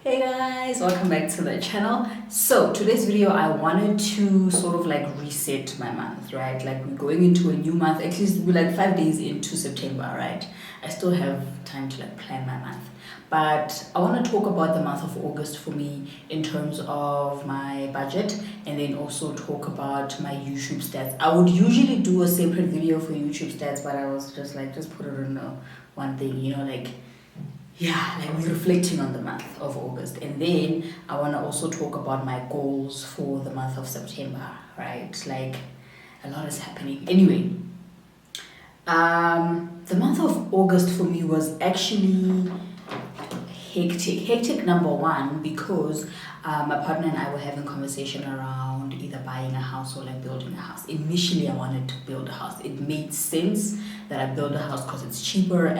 Hey guys, welcome back to the channel. So today's video I wanted to sort of like reset my month, right? Like we're going into a new month, at least we're like 5 days into September, right? I still have time to like plan my month, but I want to talk about the month of August for me in terms of my budget, and then also talk about my YouTube stats. I would usually do a separate video for YouTube stats, but I was just like, just put it in one thing, like we're reflecting on the month of August. And then I want to also talk about my goals for the month of September, right? Like a lot is happening. Anyway, the month of August for me was actually hectic number one, because my partner and I were having conversation around either buying a house or like building a house. Initially I wanted to build a house. It made sense that I build a house because it's cheaper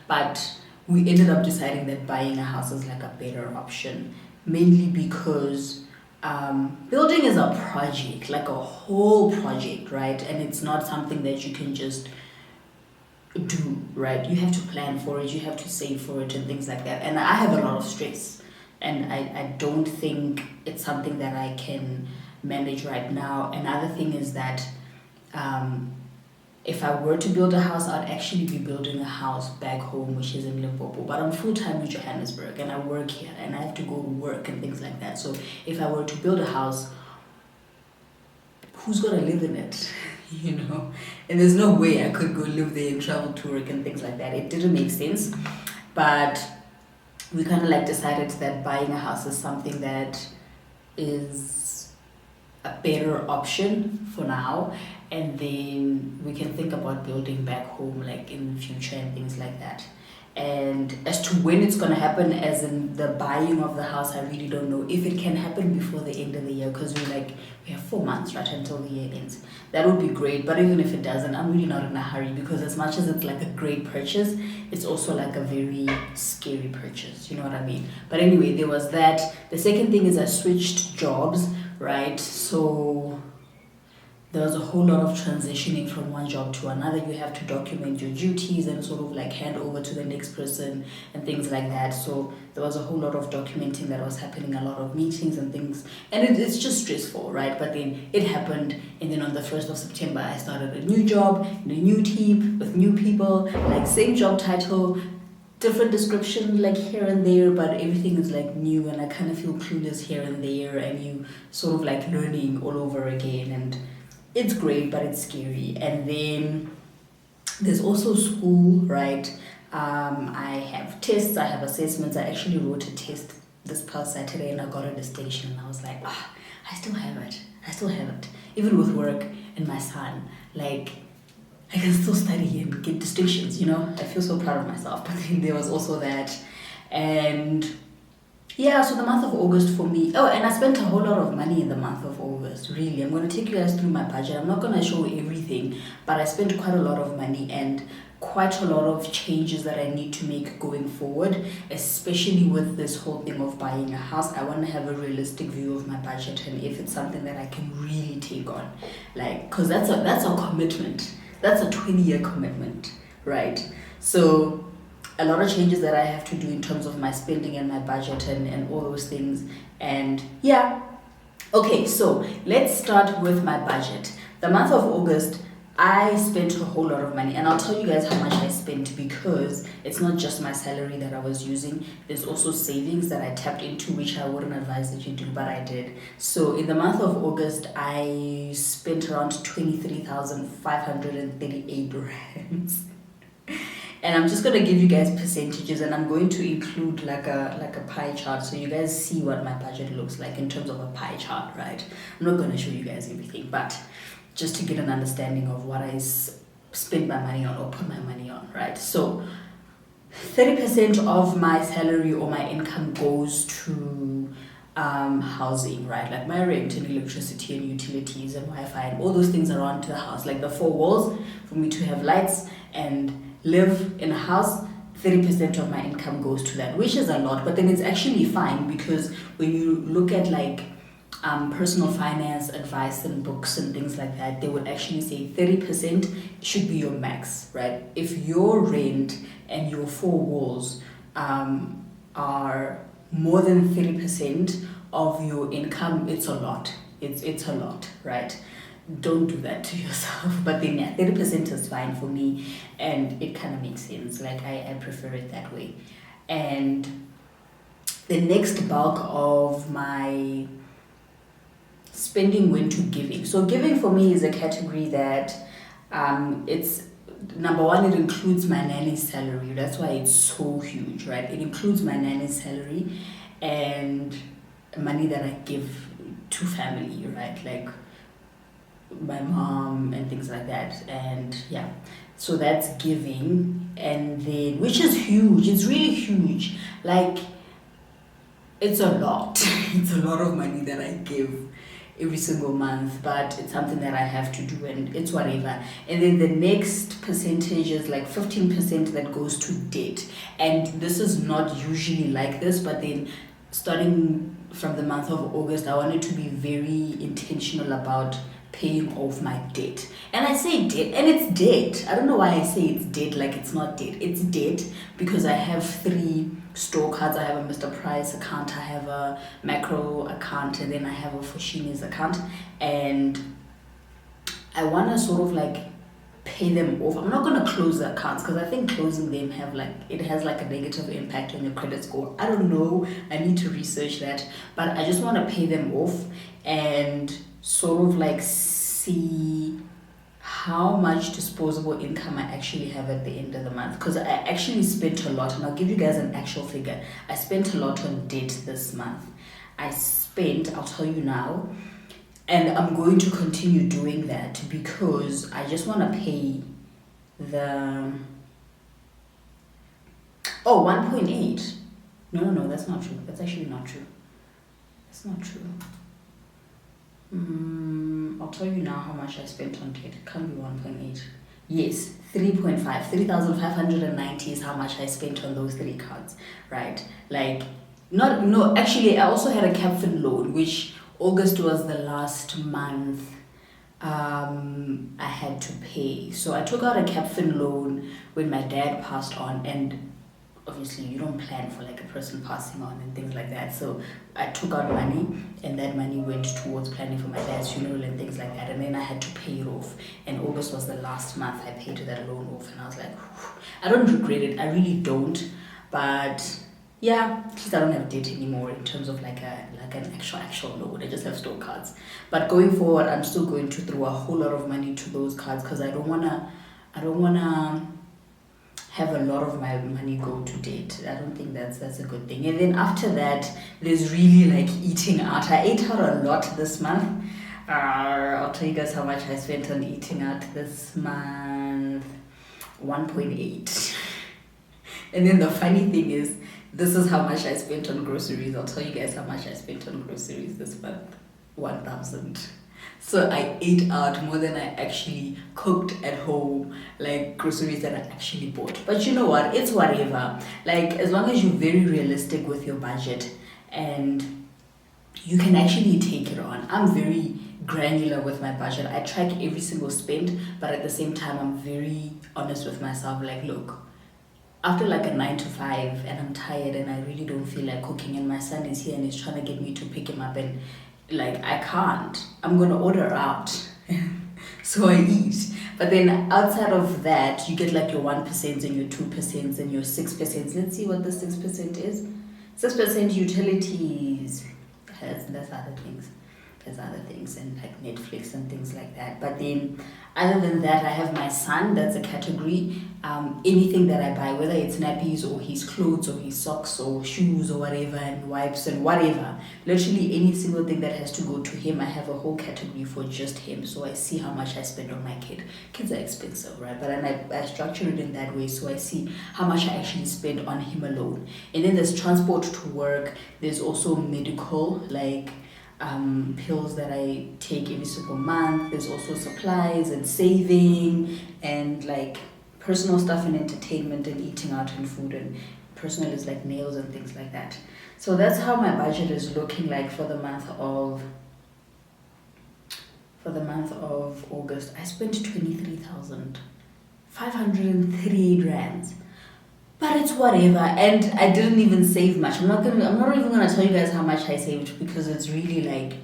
but we ended up deciding that buying a house is like a better option, mainly because building is a project, like a whole project, right? And it's not something that you can just do, right? You have to plan for it, you have to save for it and things like that. And I have a lot of stress, and I don't think it's something that I can manage right now. Another thing is that if I were to build a house, I'd actually be building a house back home, which is in Limpopo. But I'm full-time in Johannesburg and I work here and I have to go to work and things like that. So if I were to build a house, who's gonna live in it? And there's no way I could go live there and travel to work and things like that. It didn't make sense. But we kind of like decided that buying a house is something that is a better option for now, and then we can think about building back home like in the future and things like that. And as to when it's going to happen, as in the buying of the house, I really don't know if it can happen before the end of the year, because we have 4 months, right, until the year ends. That would be great, but even if it doesn't, I'm really not in a hurry, because as much as it's like a great purchase, it's also like a very scary purchase, you know what I mean? But anyway, there was that. The second thing is I switched jobs, right? So there was a whole lot of transitioning from one job to another. You have to document your duties and sort of like hand over to the next person and things like that. So there was a whole lot of documenting that was happening, a lot of meetings and things. And it's just stressful, right? But then it happened. And then on the 1st of September, I started a new job in a new team with new people, like same job title, different description like here and there, but everything is like new, and I kind of feel clueless here and there, and you sort of like learning all over again. And it's great, but it's scary. And then there's also school, right? I have tests, I have assessments. I actually wrote a test this past Saturday and I got a distinction, and I was like, I still have it. Even with work and my son, like I can still study and get distinctions, I feel so proud of myself. But then there was also that. And yeah, so the month of August for me. Oh, and I spent a whole lot of money in the month of August, really. I'm going to take you guys through my budget. I'm not going to show everything, but I spent quite a lot of money and quite a lot of changes that I need to make going forward, especially with this whole thing of buying a house. I want to have a realistic view of my budget and if it's something that I can really take on. Like, because that's a commitment. That's a 20-year commitment, right? So a lot of changes that I have to do in terms of my spending and my budget and all those things. And yeah, okay, so let's start with my budget. The month of August, I spent a whole lot of money, and I'll tell you guys how much I spent, because it's not just my salary that I was using. There's also savings that I tapped into, which I wouldn't advise that you do, but I did. So in the month of August, I spent around 23,538 rands. And I'm just going to give you guys percentages, and I'm going to include like a pie chart so you guys see what my budget looks like in terms of a pie chart, right? I'm not going to show you guys everything, but just to get an understanding of what I spend my money on or put my money on, right? So 30% of my salary or my income goes to housing, right? Like my rent and electricity and utilities and Wi-Fi and all those things around the house, like the 4 walls for me to have lights and live in a house. 30% of my income goes to that, which is a lot, but then it's actually fine, because when you look at like personal finance advice and books and things like that, they would actually say 30% should be your max, right? If your rent and your 4 walls are more than 30% of your income, it's a lot. It's a lot, right? Don't do that to yourself. But then, yeah, 30% is fine for me, and it kind of makes sense. Like, I prefer it that way. And the next bulk of my spending went to giving. So giving for me is a category that it's number one, it includes my nanny's salary. That's why it's so huge, right? It includes my nanny's salary and money that I give to family, right? Like my mom and things like that. And yeah, so that's giving. And then, which is huge, it's really huge. Like, it's a lot. It's a lot of money that I give every single month, but it's something that I have to do, and it's whatever. And then the next percentage is like 15% that goes to debt. And this is not usually like this, but then starting from the month of August, I wanted to be very intentional about paying off my debt. And I say debt, and it's debt. I don't know why I say it's debt like it's not debt. It's debt because I have 3 store cards. I have a Mr. Price account, I have a Macro account, and then I have a Foschini's account. And I want to sort of like pay them off. I'm not going to close the accounts because I think closing them has like a negative impact on your credit score. I don't know. I need to research that. But I just want to pay them off and sort of like see how much disposable income I actually have at the end of the month, because I actually spent a lot, and I'll give you guys an actual figure. I spent a lot on debt this month. I'll tell you now, and I'm going to continue doing that because I just want to pay the 1.8. No, that's not true. That's actually not true. That's not true. I'll tell you now how much I spent on debt. It can't be 1.8. Yes, 3.5. 3,590 is how much I spent on those 3 cards, right? Like, actually, I also had a Capfin loan, which August was the last month I had to pay. So I took out a Capfin loan when my dad passed on, and obviously you don't plan for like a person passing on and things like that. So I took out money, and that money went towards planning for my dad's funeral and things like that. And then I had to pay it off. And August was the last month I paid that loan off, and I was like, whew. I don't regret it. I really don't. But yeah, at least I don't have debt anymore in terms of like an actual loan. I just have store cards. But going forward, I'm still going to throw a whole lot of money to those cards because I don't wanna have a lot of my money go to debt. I don't think that's a good thing. And then after that, there's really like eating out. I ate out a lot this month. I'll tell you guys how much I spent on eating out this month. 1.8. And then the funny thing is, this is how much I spent on groceries. I'll tell you guys how much I spent on groceries this month. 1,000. So I ate out more than I actually cooked at home, like groceries that I actually bought. But you know what? It's whatever. Like, as long as you're very realistic with your budget and you can actually take it on. I'm very granular with my budget. I track every single spend, but at the same time, I'm very honest with myself. Like, look, after like a 9 to 5 and I'm tired and I really don't feel like cooking, and my son is here and he's trying to get me to pick him up, and like, I can't. I'm gonna order out. So I eat. But then outside of that, you get like your 1% and your 2% and your 6%. Let's see what the 6% is. 6% utilities. That's other things. There's other things, and like Netflix and things like that. But then other than that, I have my son. That's a category. Anything that I buy, whether it's nappies or his clothes or his socks or shoes or whatever, and wipes and whatever, literally any single thing that has to go to him, I have a whole category for just him. So I see how much I spend on my kid. Kids are expensive, right? But then I structure it in that way, so I see how much I actually spend on him alone. And then there's transport to work. There's also medical, like pills that I take every single month. There's also supplies and saving and like personal stuff and entertainment and eating out and food, and personal is like nails and things like that. So that's how my budget is looking like for the month of August. I spent 23,538 rands. But it's whatever, and I didn't even save much. I'm not even gonna tell you guys how much I saved, because it's really like,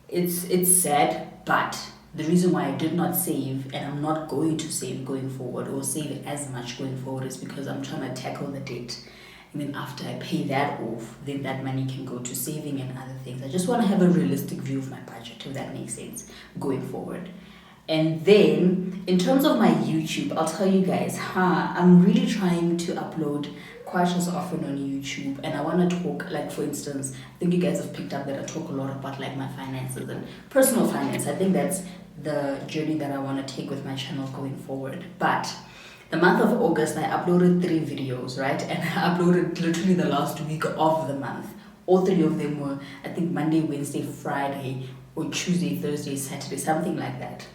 it's sad. But the reason why I did not save, and I'm not going to save going forward, or save as much going forward, is because I'm trying to tackle the debt. And then after I pay that off, then that money can go to saving and other things. I just want to have a realistic view of my budget, if that makes sense, going forward. And then, in terms of my YouTube, I'll tell you guys, I'm really trying to upload quite as often on YouTube. And I want to talk, like, for instance, I think you guys have picked up that I talk a lot about, like, my finances and personal finance. I think that's the journey that I want to take with my channel going forward. But the month of August, I uploaded 3 videos, right? And I uploaded literally the last week of the month. All 3 of them were, I think, Monday, Wednesday, Friday, or Tuesday, Thursday, Saturday, something like that.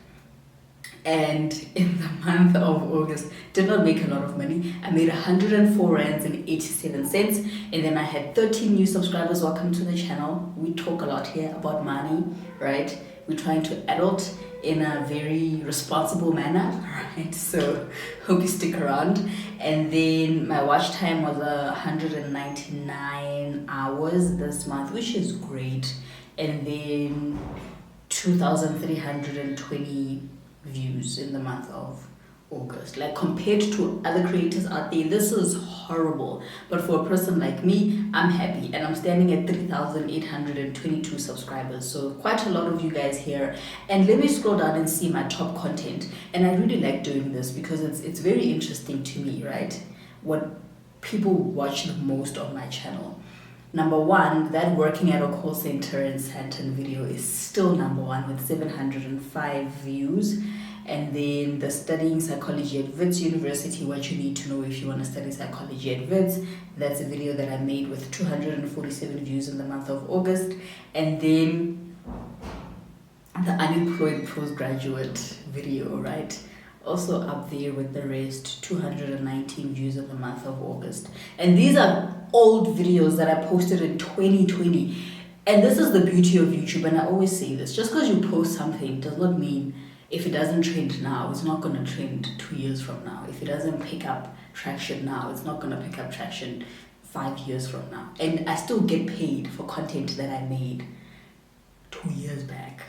And in the month of August, did not make a lot of money. I made 104 rands and 87 cents, and then I had 13 new subscribers. Welcome to the channel. We talk a lot here about money, right? We're trying to adult in a very responsible manner, right? So hope you stick around. And then my watch time was 199 hours this month, which is great. And then 2,320 views in the month of August. Like, compared to other creators out there, this is horrible. But for a person like me, I'm happy, and I'm standing at 3,822 subscribers. So quite a lot of you guys here. And let me scroll down and see my top content. And I really like doing this because it's very interesting to me, right? What people watch the most on my channel. Number 1, that working at a call center in Sandton video is still number 1 with 705 views. And then the studying psychology at Wits University, what you need to know if you want to study psychology at Wits. That's a video that I made with 247 views in the month of August. And then the unemployed postgraduate video, right? Also up there with the rest, 219 views in the month of August. And these are old videos that I posted in 2020. And this is the beauty of YouTube, and I always say this, just because you post something does not mean if it doesn't trend now, it's not going to trend 2 years from now. If it doesn't pick up traction now, it's not going to pick up traction 5 years from now. And I still get paid for content that I made 2 years back,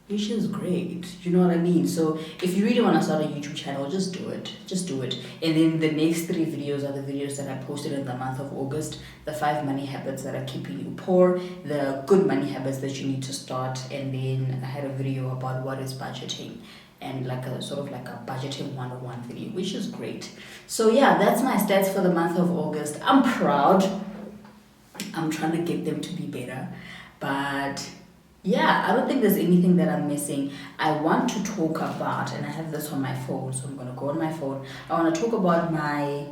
which is great. You know what I mean? So if you really want to start a YouTube channel, just do it. Just do it. And then the next 3 videos are the videos that I posted in the month of August. The 5 money habits that are keeping you poor. The good money habits that you need to start. And then I had a video about what is budgeting. And like a sort of like a budgeting 101 video, which is great. So yeah, that's my stats for the month of August. I'm proud. I'm trying to get them to be better. But yeah, I don't think there's anything that I'm missing. I want to talk about, and I have this on my phone, so I'm going to go on my phone. I want to talk about my,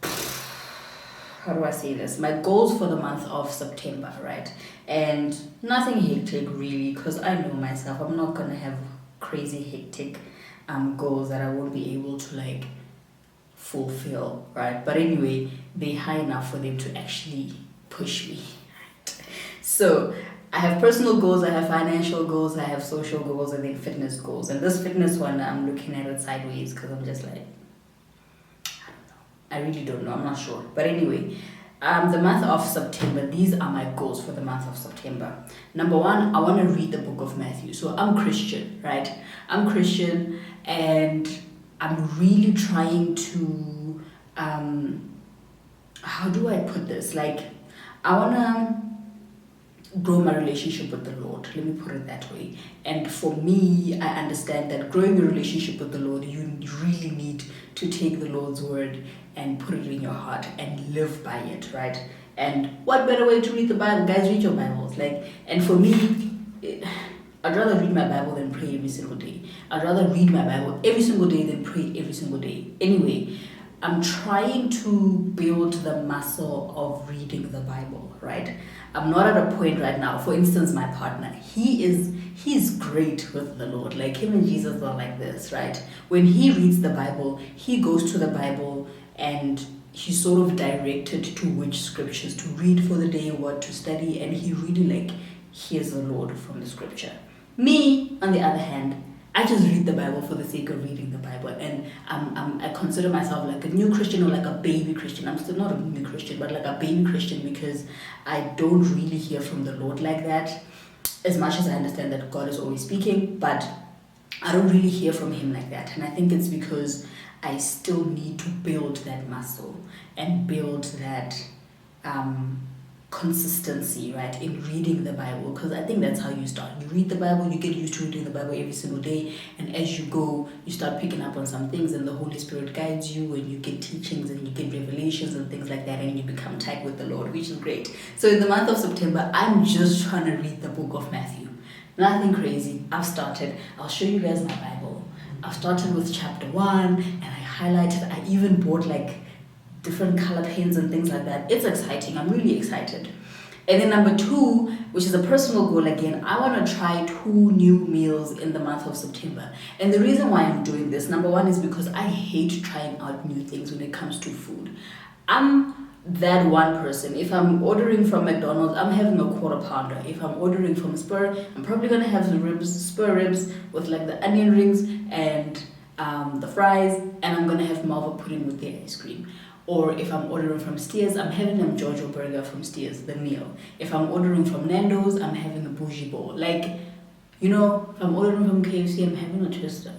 how do I say this? My goals for the month of September, right? And nothing hectic really, because I know myself. I'm not going to have crazy hectic goals that I won't be able to like fulfill, right? But anyway, they're high enough for them to actually push me. So I have personal goals, I have financial goals, I have social goals, and then fitness goals. And this fitness one, I'm looking at it sideways because I'm just like, I don't know. I really don't know. I'm not sure. But anyway, the month of September, these are my goals for the month of September. Number 1, I want to read the book of Matthew. So I'm Christian, right? I'm Christian, and I'm really trying to, how do I put this? Like, I want to grow my relationship with the Lord. Let me put it that way. And for me, I understand that growing a relationship with the Lord, you really need to take the Lord's word and put it in your heart and live by it, right? And what better way to read the Bible? Guys, read your Bibles. Like, and for me, I'd rather read my Bible than pray every single day. I'd rather read my Bible every single day than pray every single day. Anyway, I'm trying to build the muscle of reading the Bible, right? I'm not at a point right now. For instance, my partner, he's great with the Lord. Like, him and Jesus are like this, right? When he reads the Bible, he goes to the Bible and he's sort of directed to which scriptures to read for the day, what to study, and he really like hears the Lord from the scripture. Me, on the other hand, I just read the Bible for the sake of reading the Bible, and I consider myself like a new Christian or like a baby Christian. I'm still not a new Christian, but like a baby Christian, because I don't really hear from the Lord like that. As much as I understand that God is always speaking, but I don't really hear from Him like that. And I think it's because I still need to build that muscle and build that consistency, right, in reading the Bible, because I think that's how you start. You read the Bible, you get used to reading the Bible every single day, and as you go, you start picking up on some things, and the Holy Spirit guides you, and you get teachings, and you get revelations and things like that, and you become tight with the Lord, which is great. So in the month of September, I'm just trying to read the book of Matthew. Nothing crazy. I've started. I'll show you guys my Bible. I've started with chapter 1, and I highlighted. I even bought like different color pens and things like that. It's exciting. I'm really excited. And then number 2, which is a personal goal again, I want to try 2 new meals in the month of September. And the reason why I'm doing this, number 1, is because I hate trying out new things when it comes to food. I'm that one person. If I'm ordering from McDonald's, I'm having a quarter pounder. If I'm ordering from Spur, I'm probably going to have the Spur ribs with like the onion rings and the fries, and I'm going to have malva pudding with the ice cream. Or if I'm ordering from Steers, I'm having a Jojo burger from Steers, the meal. If I'm ordering from Nando's, I'm having a bougie bowl. Like, you know, if I'm ordering from KFC, I'm having a twister.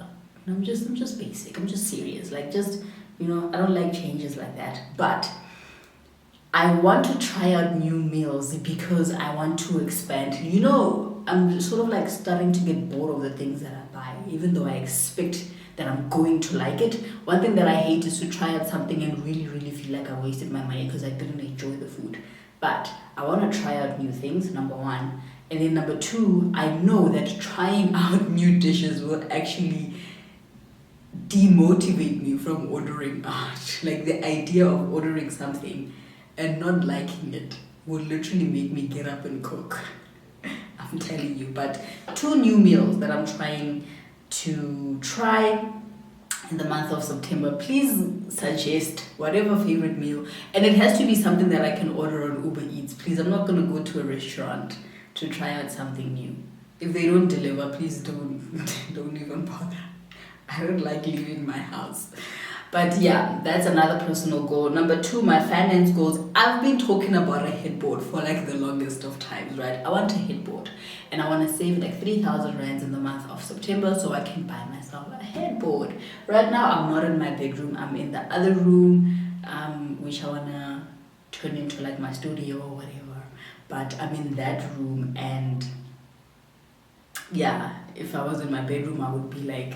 I'm just basic. I'm just serious. Like, just, you know, I don't like changes like that. But I want to try out new meals because I want to expand. You know, I'm sort of like starting to get bored of the things that I buy, even though I expect that I'm going to like it. One thing that I hate is to try out something and really, really feel like I wasted my money because I didn't enjoy the food. But I want to try out new things, number 1. And then number 2, I know that trying out new dishes will actually demotivate me from ordering out. Like the idea of ordering something and not liking it would literally make me get up and cook. I'm telling you. But 2 new meals that I'm trying to try in the month of September. Please suggest whatever favorite meal, and it has to be something that I can order on Uber Eats. Please, I'm not going to go to a restaurant to try out something new. If they don't deliver, please don't even bother. I don't like leaving my house. But yeah, that's another personal goal. Number 2, my finance goals. I've been talking about a headboard for like the longest of times, right? I want a headboard, and I want to save like 3,000 rands in the month of September so I can buy myself a headboard. Right now, I'm not in my bedroom. I'm in the other room, which I want to turn into like my studio or whatever. But I'm in that room, and yeah, if I was in my bedroom, I would be like,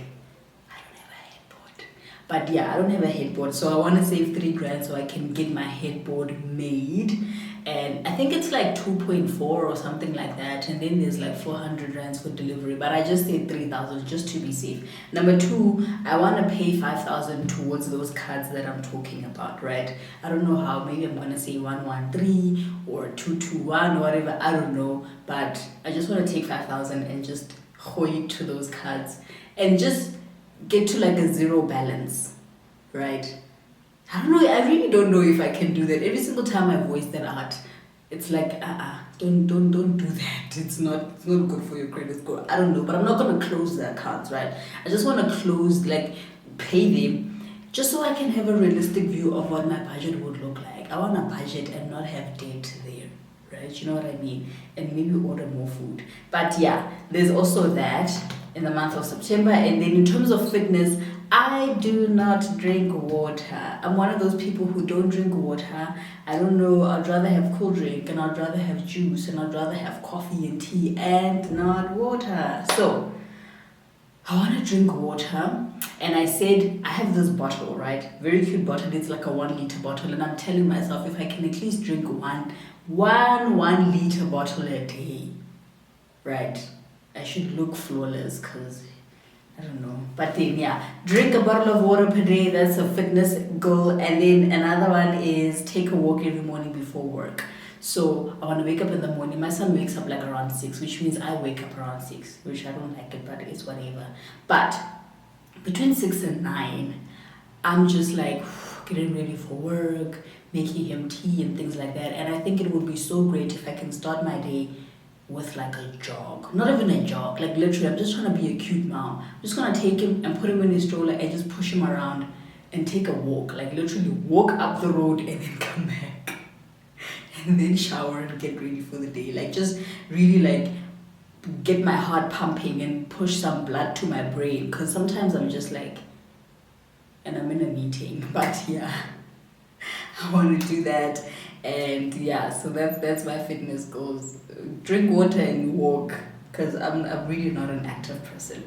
but yeah, I don't have a headboard, so I want to save 3 grand so I can get my headboard made. And I think it's like 2.4 or something like that, and then there's like 400 rands for delivery, but I just said 3,000 just to be safe. Number 2, I want to pay 5,000 towards those cards that I'm talking about, right? I don't know how. Maybe I'm going to say 113 or 221 or whatever, I don't know, but I just want to take 5,000 and just hoy to those cards and just get to like a 0 balance, right? I don't know. I really don't know if I can do that. Every single time I voice that out, it's like, don't do that. It's not good for your credit score. I don't know, but I'm not gonna close the accounts, right? I just want to close, like, pay them, just so I can have a realistic view of what my budget would look like. I want a budget and not have debt there, right? You know what I mean? And maybe order more food. But yeah, there's also that in the month of September. And then in terms of fitness, I do not drink water. I'm one of those people who don't drink water. I don't know, I'd rather have cold drink, and I'd rather have juice, and I'd rather have coffee and tea and not water. So I want to drink water, and I said I have this bottle, right? Very cute bottle. It's like a 1 liter bottle, and I'm telling myself if I can at least drink one 1 liter bottle a day, right? I should look flawless, because I don't know. But then yeah, drink a bottle of water per day. That's a fitness goal. And then another one is take a walk every morning before work. So I want to wake up in the morning. My son wakes up like around 6, which means I wake up around 6, which I don't like it, but it's whatever. But between 6 and 9, I'm just like getting ready for work, making him tea and things like that. And I think it would be so great if I can start my day with like a jog. Not even a jog, like literally I'm just trying to be a cute mom. I'm just gonna take him and put him in his stroller and just push him around and take a walk. Like literally walk up the road and then come back. And then shower and get ready for the day. Like just really like get my heart pumping and push some blood to my brain. Cause sometimes I'm just like, and I'm in a meeting, but yeah, I want to do that. And yeah, so that's my fitness goals. Drink water and walk, because I'm really not an active person.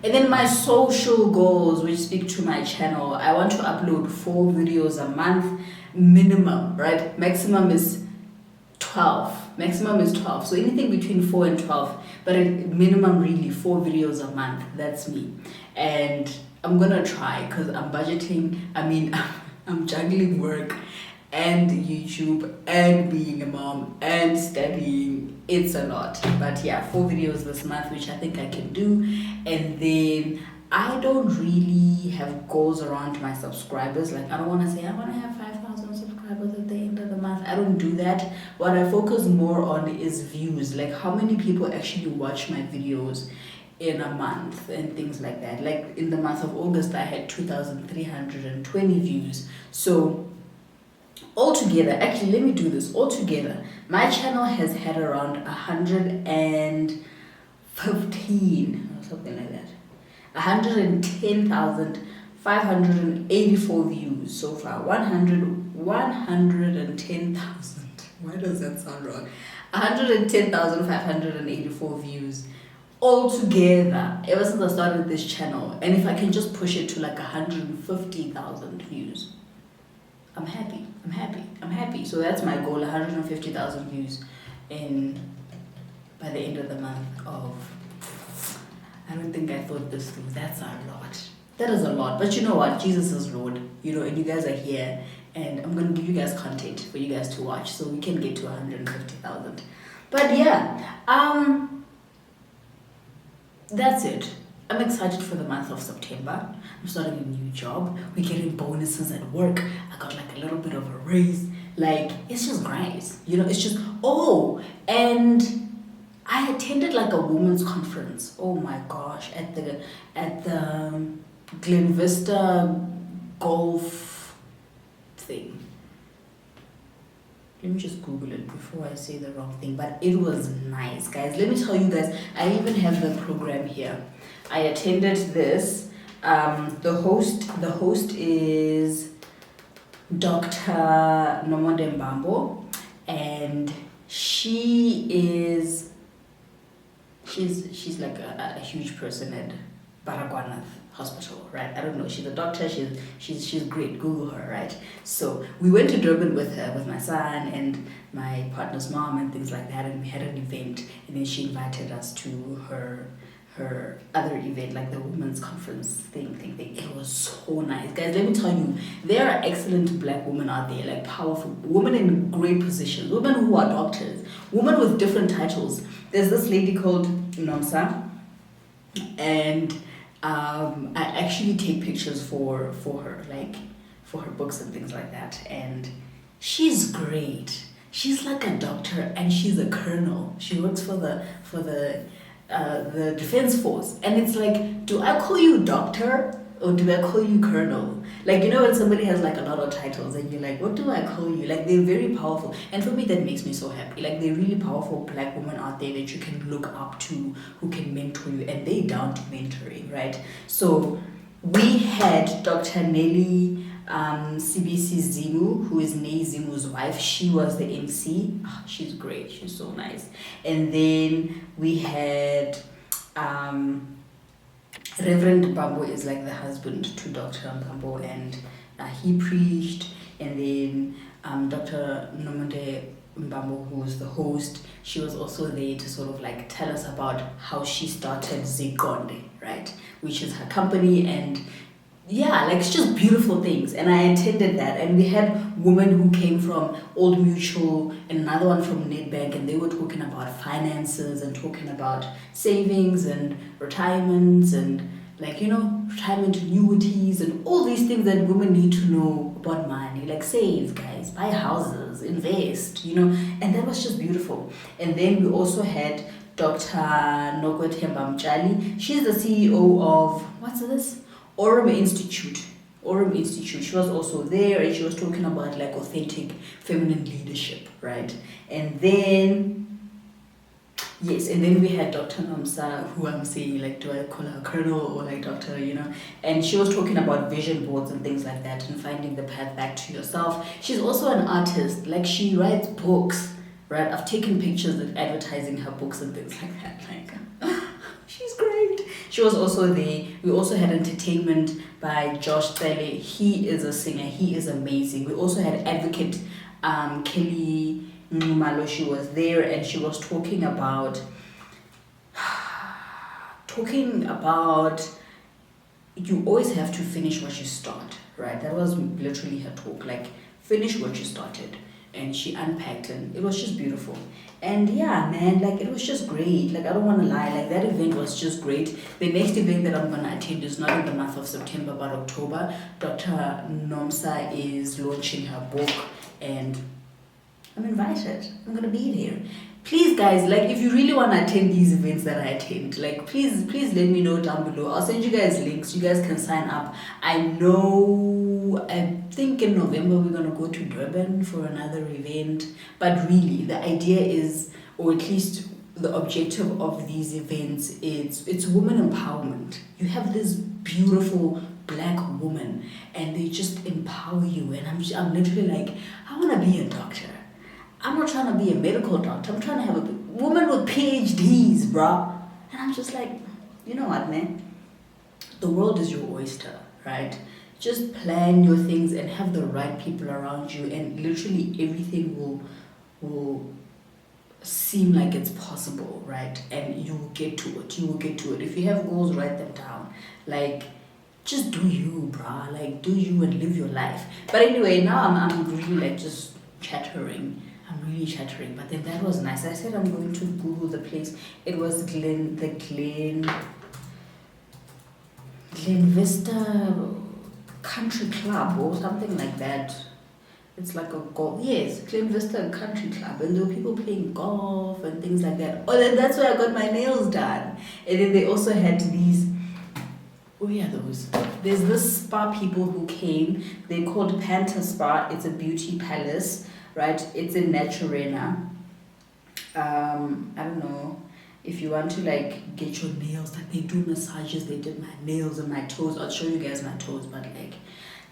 And then my social goals, which speak to my channel, I want to upload 4 videos a month minimum, right? Maximum is 12. Maximum is 12. So anything between 4 and 12, but at minimum really 4 videos a month. That's me. And I'm gonna try, because I'm budgeting. I mean, I'm juggling work and YouTube and being a mom and studying. It's a lot. But yeah, 4 videos this month, which I think I can do. And then I don't really have goals around my subscribers. Like I don't want to say I want to have 5,000 subscribers at the end of the month. I don't do that. What I focus more on is views. Like how many people actually watch my videos in a month and things like that. Like in the month of August, I had 2,320 views. So altogether, actually, let me do this. Altogether, my channel has had around 115 or something like that. 110,584 views so far. 110,000. Why does that sound wrong? 110,584 views altogether ever since I started this channel. And if I can just push it to like 150,000 views, I'm happy. So that's my goal, 150,000 views by the end of the month of, I don't think I thought this through. That's a lot. That is a lot. But you know what? Jesus is Lord, and you guys are here, and I'm going to give you guys content for you guys to watch so we can get to 150,000. But yeah, that's it. I'm excited for the month of September. I'm starting a new job. We're getting bonuses at work. I got like a little bit of a raise. Like, it's just great. It's just, and I attended like a women's conference. Oh my gosh, at the Glen Vista golf thing. Let me just Google it before I say the wrong thing. But it was nice, guys. Let me tell you guys, I even have the program here. I attended this. The host is Dr. Nomonde Mbambo, and she's like a huge person at Baragwanath Hospital, right? I don't know. She's a doctor. She's great. Google her, right? So we went to Durban with her, with my son and my partner's mom and things like that, and we had an event. And then she invited us to her other event, like the women's conference thing. It was so nice, guys. Let me tell you, there are excellent black women out there, like powerful women in great positions, women who are doctors, women with different titles. There's this lady called Nomsa, and I actually take pictures for her, like for her books and things like that. And she's great. She's like a doctor, and she's a colonel. She works for the defense force, and it's like, do I call you doctor or do I call you colonel? Like, when somebody has like a lot of titles and you're like, what do I call you? Like, they're very powerful, and for me that makes me so happy. Like, they're really powerful black women out there that you can look up to, who can mentor you, and they down to mentoring, right? So we had Dr. Nelly CBC Zimu, who is Nei Zimu's wife. She was the MC. She's great. She's so nice. And then we had Reverend Bambo is like the husband to Dr. Bambo, and he preached. And then Dr. Nomonde Mbambo, who was the host, she was also there to sort of like tell us about how she started Zikonde, right? Which is her company, and yeah, like it's just beautiful things. And I attended that, and we had women who came from Old Mutual and another one from Nedbank, and they were talking about finances and talking about savings and retirements and retirement annuities and all these things that women need to know about money, like save, guys, buy houses, invest, you know, and that was just beautiful. And then we also had Dr. Nokwethemba Mchali. She's the CEO of, what's this? Orem Institute. Orem Institute. She was also there, and she was talking about like authentic feminine leadership, right? And then yes, and then we had Dr. Nomsa, who I'm saying, like, do I call her colonel or like doctor, you know? And she was talking about vision boards and things like that and finding the path back to yourself. She's also an artist, like, she writes books, right? I've taken pictures of advertising her books and things like that. Like, she's great. She was also there. We also had entertainment by Josh Tele. He is a singer, he is amazing. We also had advocate Kelly Malo. She was there and she was talking about you always have to finish what you start, right? That was literally her talk, like finish what you started. And she unpacked and it was just beautiful. And yeah, man, like it was just great. Like, I don't want to lie, like that event was just great. The next event that I'm going to attend is not in the month of September but October. Dr. Nomsa is launching her book and I'm invited. I'm gonna be there. Please, guys, like if you really want to attend these events that I attend, like please let me know down below. I'll send you guys links. You guys can sign up. I think in November we're gonna go to Durban for another event. But really, the idea is, or at least the objective of these events, it's women empowerment. You have this beautiful black woman, and they just empower you. And I'm literally like, I wanna be a doctor. I'm not trying to be a medical doctor. I'm trying to have a woman with PhDs, bruh. And I'm just like, you know what, man? The world is your oyster, right? Just plan your things and have the right people around you, and literally everything will seem like it's possible, right? And you will get to it. You will get to it. If you have goals, write them down. Like, just do you, bruh. Like, do you and live your life. But anyway, now I'm really like just chattering. I'm really chattering, but then that was nice. I said I'm going to Google the place. It was Glen Vista Country Club or something like that. It's like a golf. Yes, Glen Vista Country Club, and there were people playing golf and things like that. Oh, then that's where I got my nails done. And then they also had these. Where are those? There's this spa people who came. They're called Panther Spa. It's a beauty palace. Right, it's in Naturena. I don't know if you want to like get your nails, like they do massages. They did my nails and my toes. I'll show you guys my toes, but like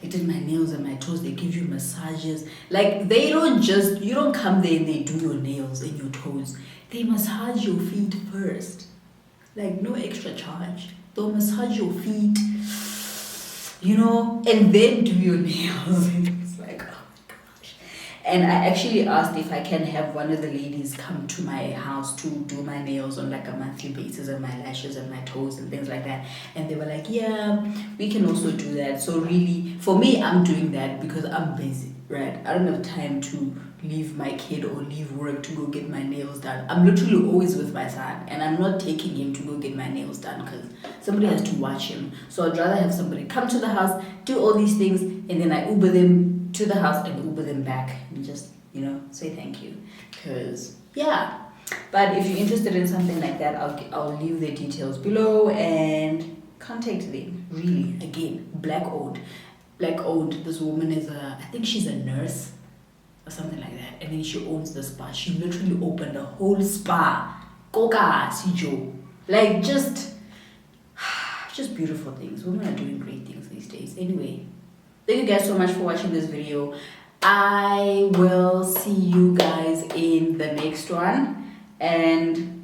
they did my nails and my toes. They give you massages. Like they don't just, you don't come there and they do your nails and your toes. They massage your feet first, like no extra charge. They'll massage your feet, you know, and then do your nails. It's like, and I actually asked if I can have one of the ladies come to my house to do my nails on like a monthly basis, and my lashes and my toes and things like that. And they were like, yeah, we can also do that. So really, for me, I'm doing that because I'm busy, right? I don't have time to leave my kid or leave work to go get my nails done. I'm literally always with my son, and I'm not taking him to go get my nails done because somebody has to watch him. So I'd rather have somebody come to the house, do all these things, and then I Uber them to the house and Uber them back and just, you know, say thank you. Because yeah, but if you're interested in something like that, I'll leave the details below and contact them. Really, again, black owned. This woman is I think she's a nurse or something like that, and then she owns the spa. She literally opened a whole spa. Koka Sijo. Like just beautiful things. Women are doing great things these days. Anyway, thank you guys so much for watching this video. I will see you guys in the next one, and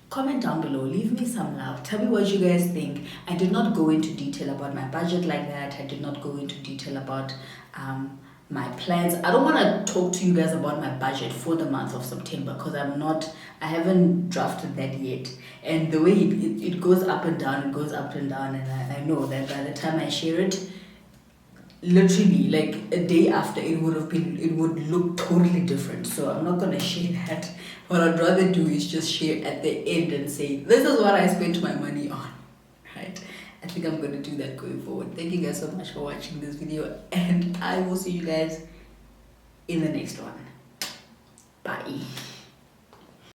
comment down below, leave me some love, tell me what you guys think. I did not go into detail about my budget like that. I did not go into detail about my plans. I don't want to talk to you guys about my budget for the month of September because I haven't drafted that yet. And the way it goes up and down, and I know that by the time I share it, literally like a day after, it would look totally different. So I'm not gonna share that. What I'd rather do is just share at the end and say, this is what I spent my money on, right? I think I'm going to do that going forward. Thank you guys so much for watching this video, and I will see you guys in the next one. Bye.